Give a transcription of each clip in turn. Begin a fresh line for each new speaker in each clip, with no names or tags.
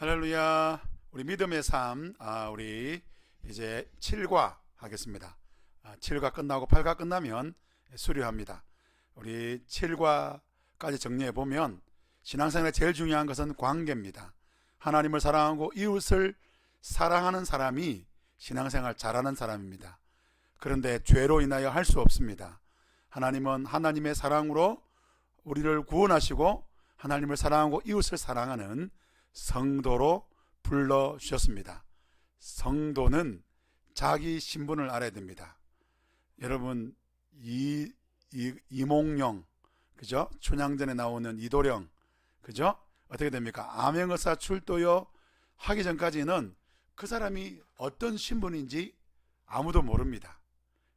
할렐루야. 우리 믿음의 삶, 우리 이제 7과 하겠습니다. 7과 끝나고 8과 끝나면 수료합니다. 우리 7과까지 정리해 보면 신앙생활에 제일 중요한 것은 관계입니다. 하나님을 사랑하고 이웃을 사랑하는 사람이 신앙생활 잘하는 사람입니다. 그런데 죄로 인하여 할 수 없습니다. 하나님은 하나님의 사랑으로 우리를 구원하시고 하나님을 사랑하고 이웃을 사랑하는 성도로 불러주셨습니다. 성도는 자기 신분을 알아야 됩니다. 여러분, 이몽룡, 그죠? 춘향전에 나오는 이도령, 그죠? 어떻게 됩니까? 암행어사 출도요 하기 전까지는 그 사람이 어떤 신분인지 아무도 모릅니다.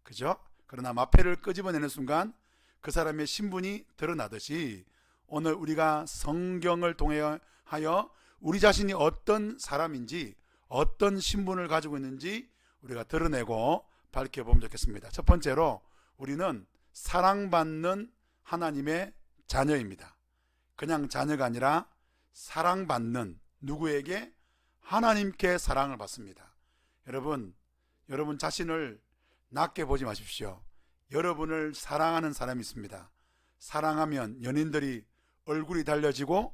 그죠? 그러나 마패를 끄집어내는 순간 그 사람의 신분이 드러나듯이 오늘 우리가 성경을 통하여 우리 자신이 어떤 사람인지 어떤 신분을 가지고 있는지 우리가 드러내고 밝혀보면 좋겠습니다. 첫 번째로 우리는 사랑받는 하나님의 자녀입니다. 그냥 자녀가 아니라 사랑받는, 누구에게? 하나님께 사랑을 받습니다. 여러분 자신을 낮게 보지 마십시오. 여러분을 사랑하는 사람이 있습니다. 사랑하면 연인들이 얼굴이 달라지고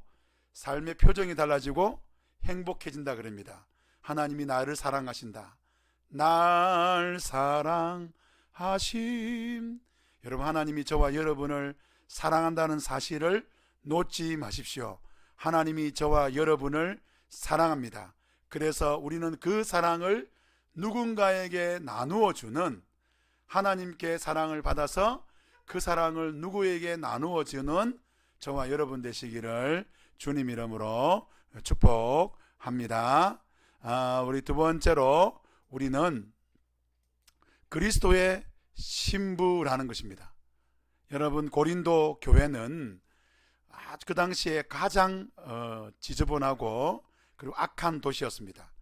삶의 표정이 달라지고 행복해진다 그럽니다. 하나님이 나를 사랑하신다. 날 사랑하심. 여러분, 하나님이 저와 여러분을 사랑한다는 사실을 놓지 마십시오. 하나님이 저와 여러분을 사랑합니다. 그래서 우리는 그 사랑을 누군가에게 나누어 주는, 하나님께 사랑을 받아서 그 사랑을 누구에게 나누어 주는 저와 여러분 되시기를 주님 이름으로 축복합니다. 우리 두 번째로 우리는 그리스도의 신부라는 것입니다. 여러분, 고린도 교회는 그 당시에 가장 지저분하고 그리고 악한 도시였습니다.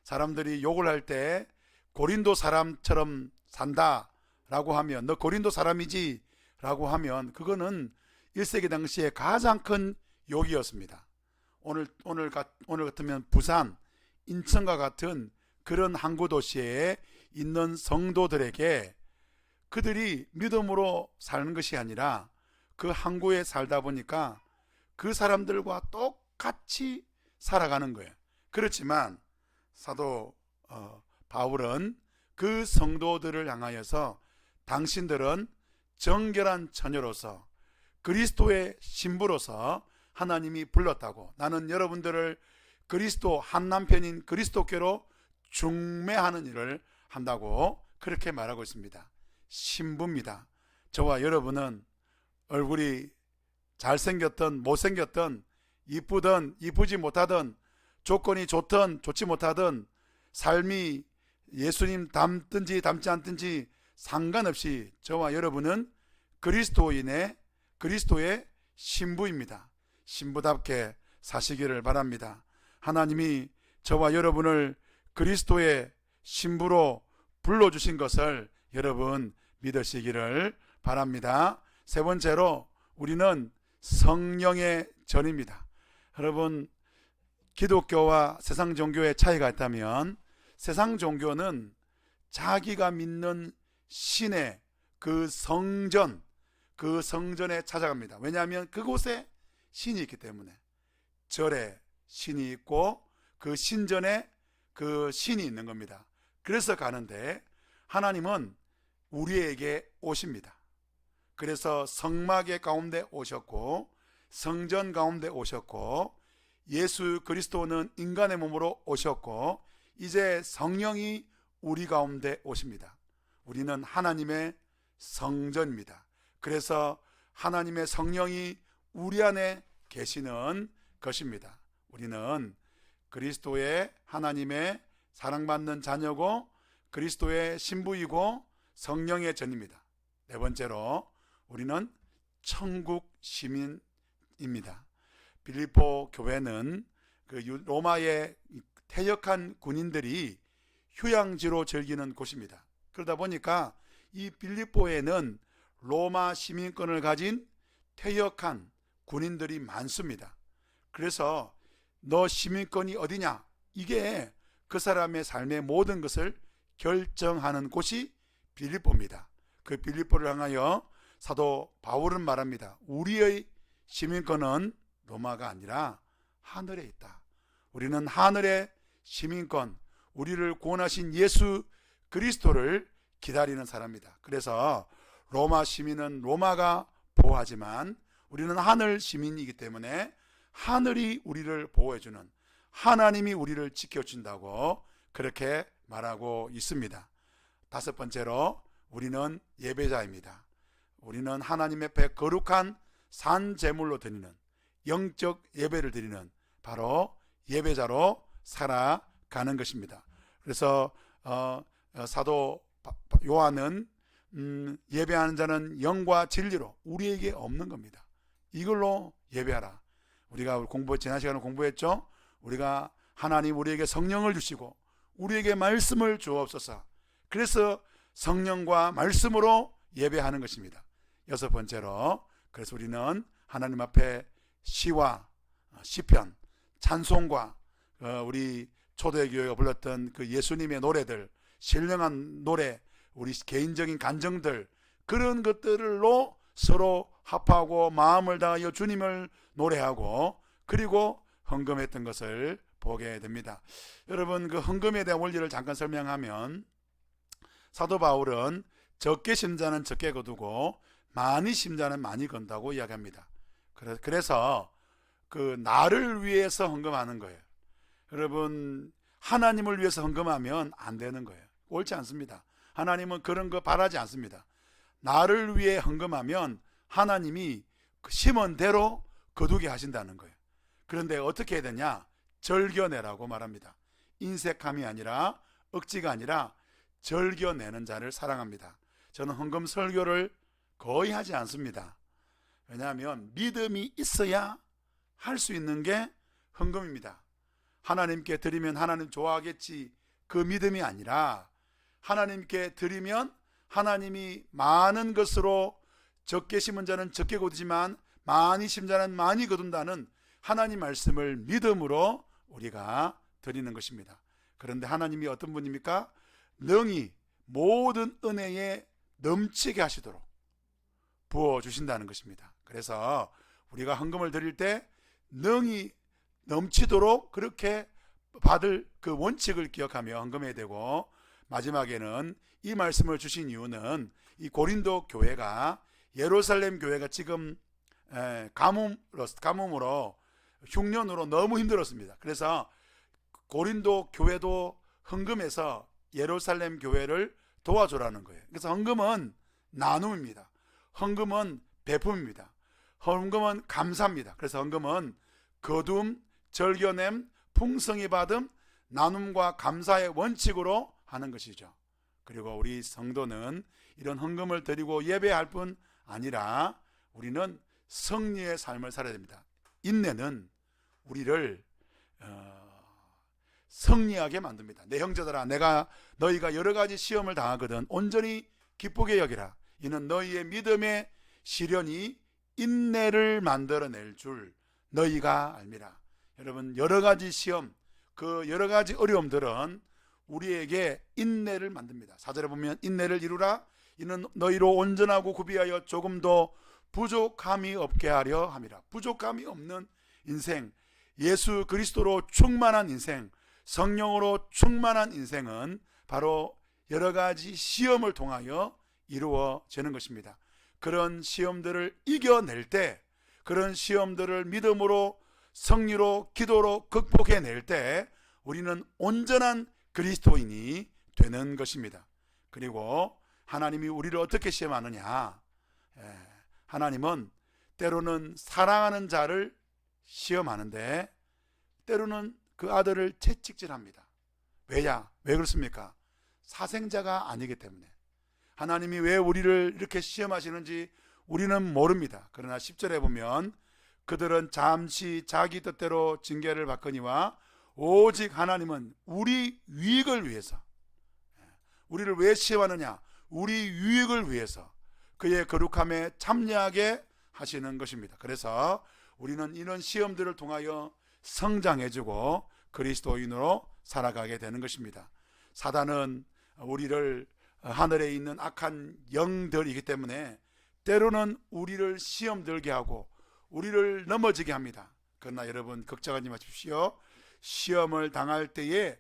사람들이 욕을 할 때 고린도 사람처럼 산다라고 하면, 너 고린도 사람이지 라고 하면 그거는 1세기 당시에 가장 큰 욕이었습니다. 오늘 같으면 부산, 인천과 같은 그런 항구 도시에 있는 성도들에게 그들이 믿음으로 사는 것이 아니라 그 항구에 살다 보니까 그 사람들과 똑같이 살아가는 거예요. 그렇지만 사도 바울은 그 성도들을 향하여서 당신들은 정결한 처녀로서 그리스도의 신부로서 하나님이 불렀다고, 나는 여러분들을 그리스도 한 남편인 그리스도께로 중매하는 일을 한다고 그렇게 말하고 있습니다. 신부입니다. 저와 여러분은 얼굴이 잘생겼든 못생겼든 이쁘든 이쁘지 못하든 조건이 좋든 좋지 못하든 삶이 예수님 닮든지 닮지 않든지 상관없이 저와 여러분은 그리스도의 신부입니다. 신부답게 사시기를 바랍니다. 하나님이 저와 여러분을 그리스도의 신부로 불러주신 것을 여러분 믿으시기를 바랍니다. 세 번째로 우리는 성령의 전입니다. 여러분, 기독교와 세상 종교의 차이가 있다면 세상 종교는 자기가 믿는 신의 그 성전에 찾아갑니다. 왜냐하면 그곳에 신이 있기 때문에. 절에 신이 있고 그 신전에 그 신이 있는 겁니다. 그래서 가는데 하나님은 우리에게 오십니다. 그래서 성막의 가운데 오셨고 성전 가운데 오셨고 예수 그리스도는 인간의 몸으로 오셨고 이제 성령이 우리 가운데 오십니다. 우리는 하나님의 성전입니다. 그래서 하나님의 성령이 우리 안에 계시는 것입니다. 우리는 그리스도의 하나님의 사랑받는 자녀고 그리스도의 신부이고 성령의 전입니다. 네 번째로 우리는 천국 시민입니다. 빌립보 교회는 그 로마의 퇴역한 군인들이 휴양지로 즐기는 곳입니다. 그러다 보니까 이 빌립보에는 로마 시민권을 가진 퇴역한 군인들이 많습니다. 그래서 너 시민권이 어디냐? 이게 그 사람의 삶의 모든 것을 결정하는 곳이 빌립보입니다. 그 빌립보를 향하여 사도 바울은 말합니다. 우리의 시민권은 로마가 아니라 하늘에 있다. 우리는 하늘의 시민권, 우리를 구원하신 예수 그리스도를 기다리는 사람이다. 그래서 로마 시민은 로마가 보호하지만 우리는 하늘 시민이기 때문에 하늘이 우리를 보호해주는, 하나님이 우리를 지켜준다고 그렇게 말하고 있습니다. 다섯 번째로 우리는 예배자입니다. 우리는 하나님 앞에 거룩한 산 제물로 드리는, 영적 예배를 드리는 바로 예배자로 살아가는 것입니다. 그래서 사도 요한은 예배하는 자는 영과 진리로 우리에게 없는 겁니다. 이걸로 예배하라. 우리가 지난 시간에 공부했죠. 우리가 하나님 우리에게 성령을 주시고 우리에게 말씀을 주옵소서. 그래서 성령과 말씀으로 예배하는 것입니다. 여섯 번째로, 그래서 우리는 하나님 앞에 시와 시편, 찬송과 우리 초대교회가 불렀던 그 예수님의 노래들, 신령한 노래, 우리 개인적인 감정들, 그런 것들로 서로 합하고 마음을 다하여 주님을 노래하고 그리고 헌금했던 것을 보게 됩니다. 여러분, 그 헌금에 대한 원리를 잠깐 설명하면, 사도 바울은 적게 심자는 적게 거두고 많이 심자는 많이 건다고 이야기합니다. 그래서 그 나를 위해서 헌금하는 거예요. 여러분, 하나님을 위해서 헌금하면 안 되는 거예요. 옳지 않습니다. 하나님은 그런 거 바라지 않습니다. 나를 위해 헌금하면 하나님이 심은 대로 거두게 하신다는 거예요. 그런데 어떻게 해야 되냐? 절겨내라고 말합니다. 인색함이 아니라, 억지가 아니라 절겨내는 자를 사랑합니다. 저는 헌금 설교를 거의 하지 않습니다. 왜냐하면 믿음이 있어야 할 수 있는 게 헌금입니다. 하나님께 드리면 하나님 좋아하겠지, 그 믿음이 아니라 하나님께 드리면 하나님이 많은 것으로, 적게 심은 자는 적게 거두지만 많이 심은 자는 많이 거둔다는 하나님 말씀을 믿음으로 우리가 드리는 것입니다. 그런데 하나님이 어떤 분입니까? 능히 모든 은혜에 넘치게 하시도록 부어주신다는 것입니다. 그래서 우리가 헌금을 드릴 때 능히 넘치도록 그렇게 받을 그 원칙을 기억하며 헌금해야 되고, 마지막에는 이 말씀을 주신 이유는 이 고린도 교회가, 예루살렘 교회가 지금 가뭄으로 흉년으로 너무 힘들었습니다. 그래서 고린도 교회도 헌금해서 예루살렘 교회를 도와주라는 거예요. 그래서 헌금은 나눔입니다. 헌금은 베품입니다. 헌금은 감사입니다. 그래서 헌금은 거둠, 절겨냄, 풍성히 받음, 나눔과 감사의 원칙으로 하는 것이죠. 그리고 우리 성도는 이런 헌금을 드리고 예배할 뿐 아니라 우리는 성리의 삶을 살아야 됩니다. 인내는 우리를 승리하게 만듭니다. 내 형제들아, 너희가 여러 가지 시험을 당하거든 온전히 기쁘게 여기라. 이는 너희의 믿음의 시련이 인내를 만들어낼 줄 너희가 알미라. 여러분, 여러 가지 시험, 그 여러 가지 어려움들은 우리에게 인내를 만듭니다. 4절에 보면 인내를 이루라. 이는 너희로 온전하고 구비하여 조금도 부족함이 없게 하려 함이라. 부족함이 없는 인생, 예수 그리스도로 충만한 인생, 성령으로 충만한 인생은 바로 여러 가지 시험을 통하여 이루어지는 것입니다. 그런 시험들을 이겨낼 때, 그런 시험들을 믿음으로, 성리로, 기도로 극복해낼 때 우리는 온전한 그리스도인이 되는 것입니다. 그리고 하나님이 우리를 어떻게 시험하느냐? 하나님은 때로는 사랑하는 자를 시험하는데 때로는 그 아들을 채찍질합니다. 왜 그렇습니까? 사생자가 아니기 때문에. 하나님이 왜 우리를 이렇게 시험하시는지 우리는 모릅니다. 그러나 10절에 보면 그들은 잠시 자기 뜻대로 징계를 받거니와 오직 하나님은 우리 유익을 위해서, 우리를 왜 시험하느냐? 우리 유익을 위해서 그의 거룩함에 참여하게 하시는 것입니다. 그래서 우리는 이런 시험들을 통하여 성장해주고 그리스도인으로 살아가게 되는 것입니다. 사단은 우리를 하늘에 있는 악한 영들이기 때문에 때로는 우리를 시험 들게 하고 우리를 넘어지게 합니다. 그러나 여러분 걱정하지 마십시오. 시험을 당할 때에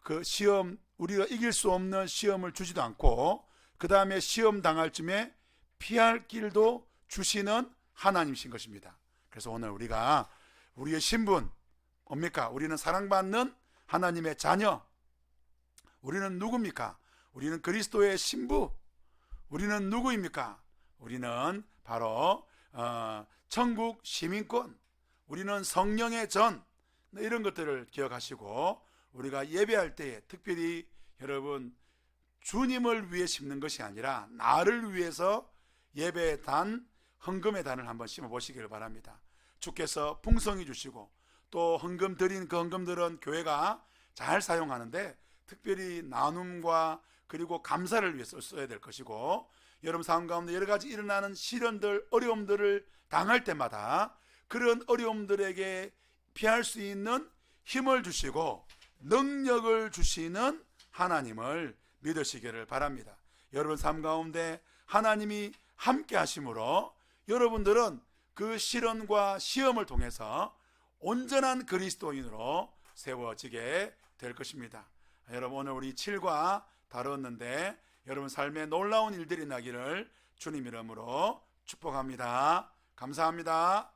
그 시험, 우리가 이길 수 없는 시험을 주지도 않고 그 다음에 시험 당할 쯤에 피할 길도 주시는 하나님이신 것입니다. 그래서 오늘 우리가 우리의 신분 뭡니까? 우리는 사랑받는 하나님의 자녀. 우리는 누굽니까? 우리는 그리스도의 신부. 우리는 누구입니까? 우리는 바로 천국 시민권. 우리는 성령의 전. 이런 것들을 기억하시고 우리가 예배할 때에 특별히 여러분 주님을 위해 심는 것이 아니라 나를 위해서 예배의 단, 헌금의 단을 한번 심어 보시기를 바랍니다. 주께서 풍성히 주시고 또 헌금 드린 그 헌금들은 교회가 잘 사용하는데 특별히 나눔과 그리고 감사를 위해서 써야 될 것이고 여러분 삶 가운데 여러 가지 일어나는 시련들, 어려움들을 당할 때마다 그런 어려움들에게 피할 수 있는 힘을 주시고 능력을 주시는 하나님을 믿으시기를 바랍니다. 여러분 삶 가운데 하나님이 함께 하심으로 여러분들은 그 시련과 시험을 통해서 온전한 그리스도인으로 세워지게 될 것입니다. 여러분 오늘 우리 7과 다뤘는데 여러분 삶에 놀라운 일들이 나기를 주님 이름으로 축복합니다. 감사합니다.